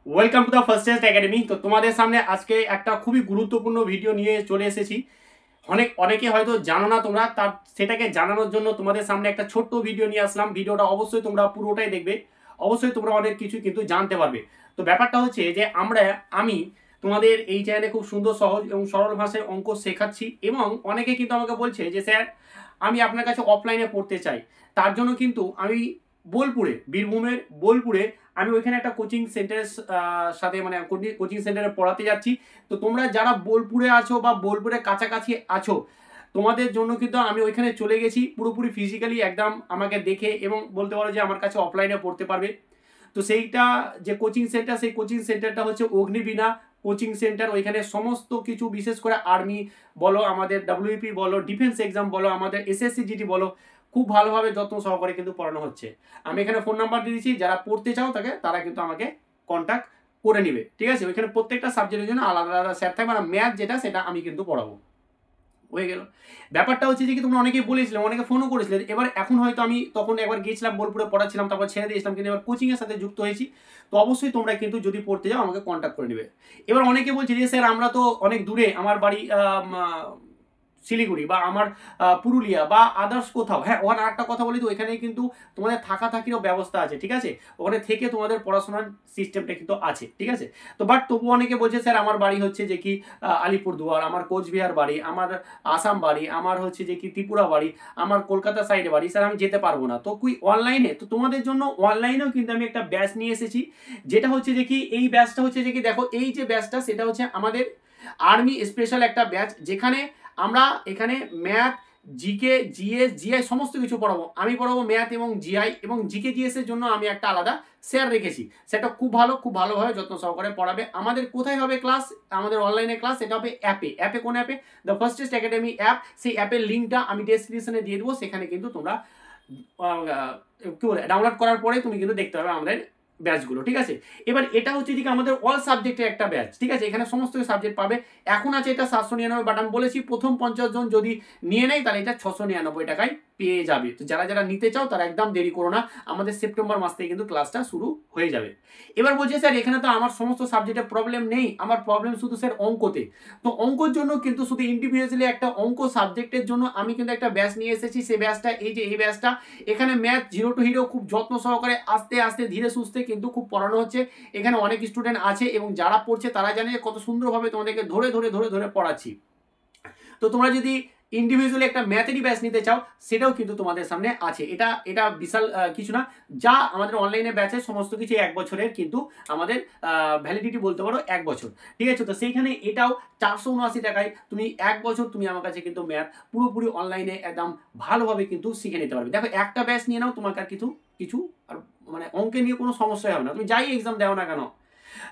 Welcome to the first test academy. তো তোমাদের সামনে আজকে একটা খুবই গুরুত্বপূর্ণ ভিডিও নিয়ে চলে এসেছি। অনেকে হয়তো জানো না তোমরা, তার সেটাকে জানানোর জন্য তোমাদের সামনে একটা ছোট্ট ভিডিও নিয়ে আসলাম। ভিডিওটা অবশ্যই তোমরা পুরোটাই দেখবে, অবশ্যই তোমরা অনেক কিছু কিন্তু জানতে পারবে। তো ব্যাপারটা হচ্ছে যে আমি তোমাদের এই চ্যানেলে খুব সুন্দর সহজ এবং সরল ভাষায় অঙ্ক শেখাচ্ছি, এবং অনেকে কিন্তু আমাকে বলছে যে স্যার আমি আপনার কাছে অফলাইনে পড়তে চাই। তার জন্য কিন্তু আমি বীরভূমের বোলপুরে আমি ওইখানে একটা কোচিং সেন্টারের সাথে মানে কোচিং সেন্টারে পড়াতে যাচ্ছি। তো তোমরা যারা বোলপুরে আছো বা বোলপুরের কাছাকাছি আছো, তোমাদের জন্য কিন্তু আমি ওইখানে চলে গেছি পুরোপুরি ফিজিক্যালি, একদম আমাকে দেখে এবং বলতে পারো যে আমার কাছে অফলাইনে পড়তে পারবে। তো সেইটা যে কোচিং সেন্টার, সেই কোচিং সেন্টারটা হচ্ছে অগ্নিবীণা কোচিং সেন্টার। ওইখানে সমস্ত কিছু, বিশেষ করে আর্মি বলো, আমাদের ডাব্লিউপি বলো, ডিফেন্স এক্সাম বলো, আমাদের এসএসসি জিডি বলো, খুব ভালোভাবে যত্ন সহকারে কিন্তু পড়ানো হচ্ছে। আমি এখানে ফোন নাম্বার দিয়ে দিচ্ছি, যারা পড়তে চাও তারা কিন্তু আমাকে কন্ট্যাক্ট করে নিবে, ঠিক আছে? ওইখানে প্রত্যেকটা সাবজেক্টের জন্য আলাদা আলাদা স্যার থাকবে, মানে ম্যাথ যেটা সেটা আমি কিন্তু পড়াবো। হয়ে গেল। ব্যাপারটা হচ্ছে যে কি, তোমরা অনেকেই বলেছিলে, অনেকে ফোনও করেছিলে। এবার এখন হয়তো আমি তখন একবার গিয়েছিলাম বোলপুরে পড়াচ্ছিলাম, তারপর ছেড়ে দিয়েছিলাম, কিন্তু এবার কোচিংয়ের সাথে যুক্ত হয়েছি। তো অবশ্যই তোমরা কিন্তু যদি পড়তে যাও আমাকে কন্ট্যাক্ট করে নেবে। এবার অনেকে বলছে যে স্যার আমরা তো অনেক দূরে, আমার বাড়ি শিলিগুড়ি বা আমার পুরুলিয়া বা আদার্স কোথাও। হ্যাঁ, ওখানে আরেকটা কথা বলি, তো ওইখানে কিন্তু তোমাদের থাকা থাকিরও ব্যবস্থা আছে, ঠিক আছে? ওখানে থেকে তোমাদের পড়াশোনার সিস্টেমটা কিন্তু আছে, ঠিক আছে? তো বাট তবু অনেকে বলছে স্যার আমার বাড়ি হচ্ছে যে কি আলিপুরদুয়ার, আমার কোচবিহার বাড়ি, আমার আসাম বাড়ি, আমার হচ্ছে যে কি ত্রিপুরা বাড়ি, আমার কলকাতা সাইডে বাড়ি, স্যার আমি যেতে পারবো না। তো অনলাইনে, তো তোমাদের জন্য অনলাইনেও কিন্তু আমি একটা ব্যাচ নিয়ে এসেছি, যেটা হচ্ছে যে কি এই ব্যাচটা হচ্ছে যে কি, দেখো এই যে ব্যাচটা, সেটা হচ্ছে আমাদের আর্মি স্পেশাল একটা ব্যাচ, যেখানে আমরা এখানে ম্যাথ, জিকে, জিএস, জিআই সমস্ত কিছু পড়াবো। আমি পড়াবো ম্যাথ এবং জিআই, এবং জিকে জিএস এর জন্য আমি একটা আলাদা স্যার রেখেছি। সেটা খুব ভালোভাবে যত্ন সহকারে পড়াবে। আমাদের কোথায় হবে ক্লাস? আমাদের অনলাইনে ক্লাস, সেটা হবে অ্যাপে। কোন অ্যাপে? The first test academy app. সেই অ্যাপের লিঙ্কটা আমি ডেসক্রিপশনে দিয়ে দেবো। সেখানে কিন্তু তোমরা কি বলে ডাউনলোড করার পরে তুমি কিন্তু দেখতে পাবে আমাদের ব্যাচগুলো, ঠিক আছে? এবার এটা হচ্ছে যে আমাদের অল সাবজেক্টের একটা ব্যাচ, ঠিক আছে? এখানে সমস্ত সাবজেক্ট পাবে। এখন আছে এটা 799, বাট আমি বলেছি প্রথম 50 জন যদি নিয়ে নেয় তাহলে এটা 699 টাকায় পেয়ে যাবে। তো যারা নিতে চাও তারা একদম দেরি করো না, আমাদের সেপ্টেম্বর মাস থেকে কিন্তু ক্লাসটা শুরু হয়ে যাবে। এবার বলছে স্যার এখানে তো আমার সমস্ত সাবজেক্টের প্রবলেম নেই, আমার প্রবলেম শুধু স্যার অঙ্কতে। তো অঙ্কর জন্য কিন্তু শুধু ইন্ডিভিজুয়ালি একটা অঙ্ক সাবজেক্টের জন্য আমি কিন্তু একটা ব্যাচ নিয়ে এসেছি। সেই ব্যাচটা এই ব্যাচটা, এখানে ম্যাথ জিরো টু হিরো খুব যত্ন সহকারে আস্তে আস্তে ধীরে সুস্থে কিন্তু খুব পড়ানো হচ্ছে। এখানে অনেক স্টুডেন্ট আছে এবং যারা পড়ছে তারা জানে যে কত সুন্দরভাবে তোমাদেরকে ধরে পড়াচ্ছি। তো তোমরা যদি ইন্ডিভিজুয়ালি একটা ম্যাথেরই ব্যাচ নিতে চাও, সেটাও কিন্তু তোমাদের সামনে আছে। এটা বিশাল কিছু না, যা আমাদের অনলাইনে ব্যাচে সমস্ত কিছু 1 বছরের কিন্তু আমাদের ভ্যালিডিটি বলতে পারো 1 বছর, ঠিক আছে? তো সেইখানে এটাও 479 টাকায় তুমি 1 বছর তুমি আমার কাছে কিন্তু ম্যাথ পুরোপুরি অনলাইনে একদম ভালোভাবে কিন্তু শিখে নিতে পারবে। দেখো একটা ব্যাচ নিয়ে নাও, তোমাকে আর কিছু আর মানে অঙ্কে নিয়ে কোনো সমস্যাই হবে না, তুমি যাই এক্সাম দাও না কেন।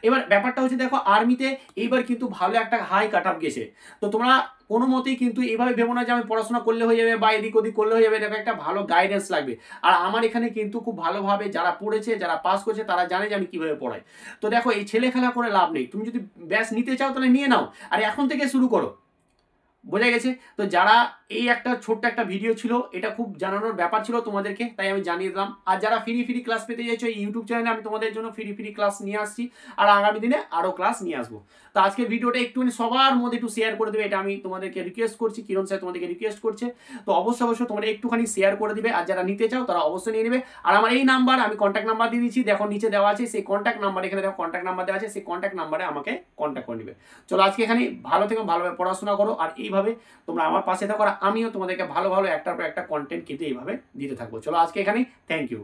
এবার ব্যাপারটা হচ্ছে দেখো, আর্মিতে এইবার কিন্তু ভালো একটা হাই কাট আপ গেছে। তো তোমরা কোনো মতেই কিন্তু এইভাবে ভেবো না যে আমি পড়াশোনা করলে হয়ে যাবে বা এদিক ওদিক করলে হয়ে যাবে। দেখো একটা ভালো গাইডেন্স লাগবে। আর আমার এখানে কিন্তু খুব ভালোভাবে যারা পড়েছে, যারা পাস করছে, তারা জানে যে আমি কিভাবে পড়াই। তো দেখো এই ছেলে খেলা করে লাভ নেই, তুমি যদি ব্যাচ নিতে চাও তাহলে নিয়ে নাও, আর এখন থেকে শুরু করো। বোঝা গেছে? তো যারা, এই একটা ছোট্ট একটা ভিডিও ছিল, এটা খুব জানানোর ব্যাপার ছিল তোমাদেরকে, তাই আমি জানিয়ে দিলাম। আর যারা ফ্রি ক্লাস পেতে চাইছো, এই ইউটিউব চ্যানেলে আমি তোমাদের জন্য ফ্রি ক্লাস নিয়ে আসছি, আর আগামী দিনে আরও ক্লাস নিয়ে আসবো। তো আজকের ভিডিওটা একটুখানি সবার মধ্যে একটু শেয়ার করে দেবে, এটা আমি তোমাদেরকে রিকোয়েস্ট করছি, কিরণ স্যার তোমাদেরকে রিকোয়েস্ট করছে। তো অবশ্যই তোমরা একটুখানি শেয়ার করে দিবে, আর যারা নিতে চাও তারা অবশ্যই নিয়ে নেবে। আর আমার এই নাম্বার, আমি কন্ট্যাক্ট নাম্বার দিয়ে দিচ্ছি, দেখো নিচে দেওয়া আছে সেই কন্ট্যাক্ট নাম্বার, এখানে দেখো কন্ট্যাক্ট নাম্বার দেওয়া আছে, সেই কন্ট্যাক্ট নাম্বারে আমাকে কন্ট্যাক্ট করে নেবে। চলো আজকে এখানে ভালো থেকো, ভালোভাবে পড়াশোনা করো, আর এইভাবে তোমরা আমার পাশে থাকো, আর আমিও তোমাদেরকে ভালো একটার পর একটা কন্টেন্ট কিন্তু এইভাবে দিতে থাকবো। চলো আজকে এখানেই, থ্যাংক ইউ।